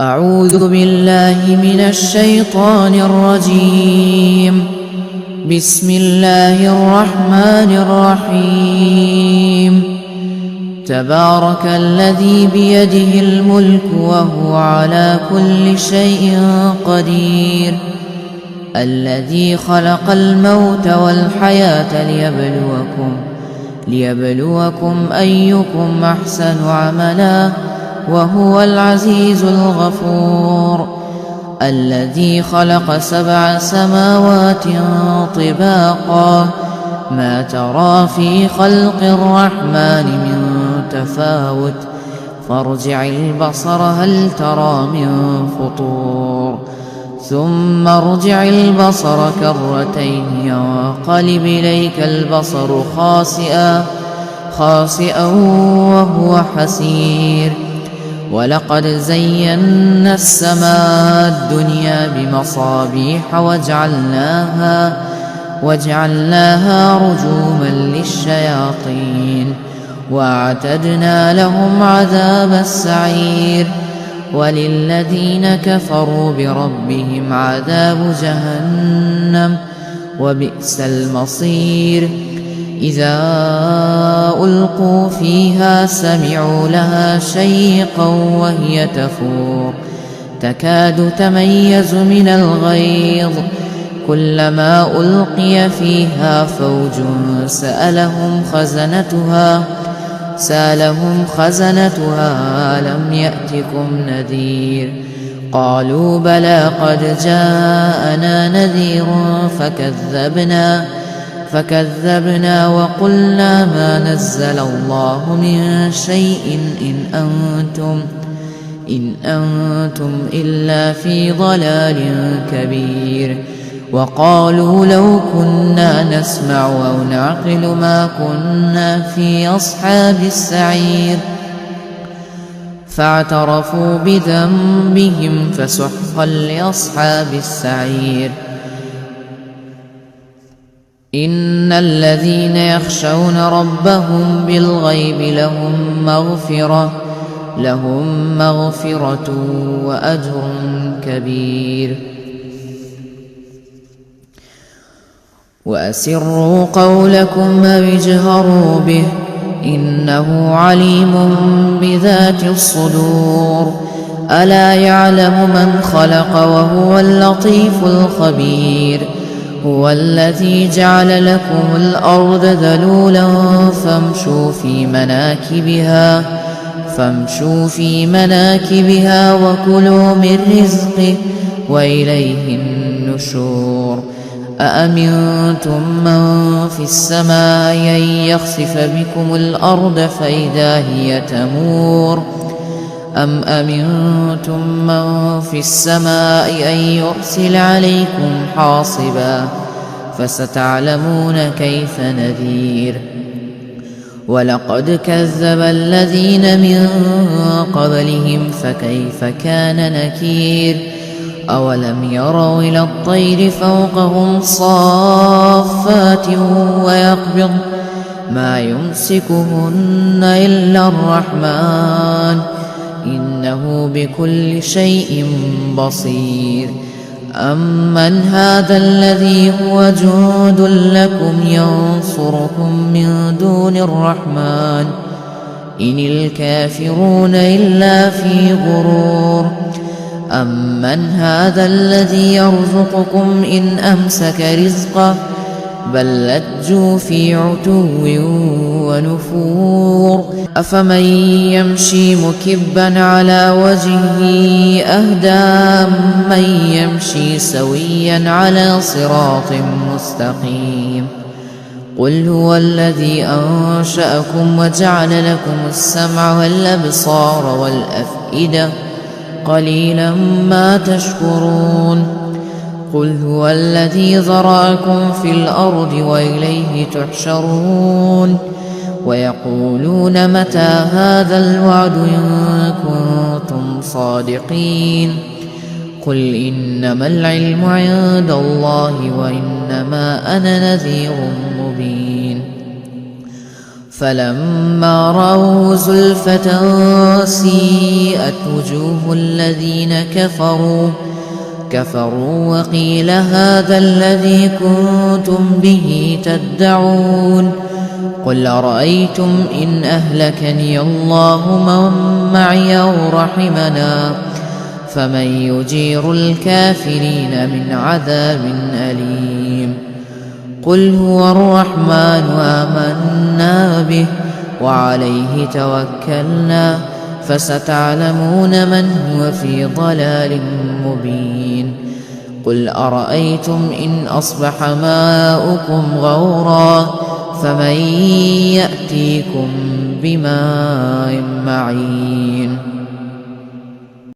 أعوذ بالله من الشيطان الرجيم. بسم الله الرحمن الرحيم. تبارك الذي بيده الملك وهو على كل شيء قدير، الذي خلق الموت والحياة ليبلوكم أيكم أحسن عملا، وهو العزيز الغفور. الذي خلق 7 سماوات طباقا، ما ترى في خلق الرحمن من تفاوت، فارجع البصر هل ترى من فطور، ثم ارجع البصر كرتين ينقلب إليك البصر خاسئا وهو حسير. ولقد زينا السماء الدنيا بمصابيح وجعلناها رجوما للشياطين، وأعتدنا لهم عذاب السعير. وللذين كفروا بربهم عذاب جهنم، وبئس المصير. إذا ألقوا فيها سمعوا لها شيقا وهي تفور، تكاد تميز من الغيظ. كلما ألقي فيها فوج سألهم خزنتها ألم يأتكم نذير؟ قالوا بلى قد جاءنا نذير فكذبنا وقلنا ما نزل الله من شيء إن أنتم إلا في ضلال كبير. وقالوا لو كنا نسمع أو نعقل ما كنا في أصحاب السعير، فاعترفوا بذنبهم فسحقا لأصحاب السعير. إن الذين يخشون ربهم بالغيب لهم مغفرة وأجر كبير. وأسروا قولكم أو اجهروا به، إنه عليم بذات الصدور. ألا يعلم من خلق وهو اللطيف الخبير. هو الذي جعل لكم الأرض ذلولا فامشوا في مناكبها وكلوا من رزقه وإليه النشور. أأمنتم من في السماء أن يخسف بكم الأرض فإذا هي تمور، أم أمنتم من في السماء أن يرسل عليكم حاصبا، فستعلمون كيف نذير. ولقد كذب الذين من قبلهم فكيف كان نكير. أولم يروا إلى الطير فوقهم صافات ويقبض ما يمسكهن إلا الرحمن، إنه بكل شيء بصير. أمن هذا الذي هو جند لكم ينصركم من دون الرحمن، إن الكافرون إلا في غرور. أمن هذا الذي يرزقكم إن أمسك رزقه، بل لجوا في عتو ونفور. أفمن يمشي مكبا على وجهه أهدى من يمشي سويا على صراط مستقيم. قل هو الذي أنشأكم وجعل لكم السمع والأبصار والأفئدة، قليلا ما تشكرون. قل هو الذي ذرأكم في الأرض وإليه تحشرون. ويقولون متى هذا الوعد إن كنتم صادقين. قل إنما العلم عند الله وإنما أنا نذير مبين. فلما رأوا زلفة سيئت وجوه الذين كفروا وقيل هذا الذي كنتم به تدعون قل أرأيتم إن أهلكني الله ومن معي أو رحمنا فمن يجير الكافرين من عذاب أليم قل هو الرحمن آمنا به وعليه توكلنا فستعلمون من هو في ضلال مبين قل أرأيتم إن أصبح ماؤكم غورا فمن يأتيكم بماء معين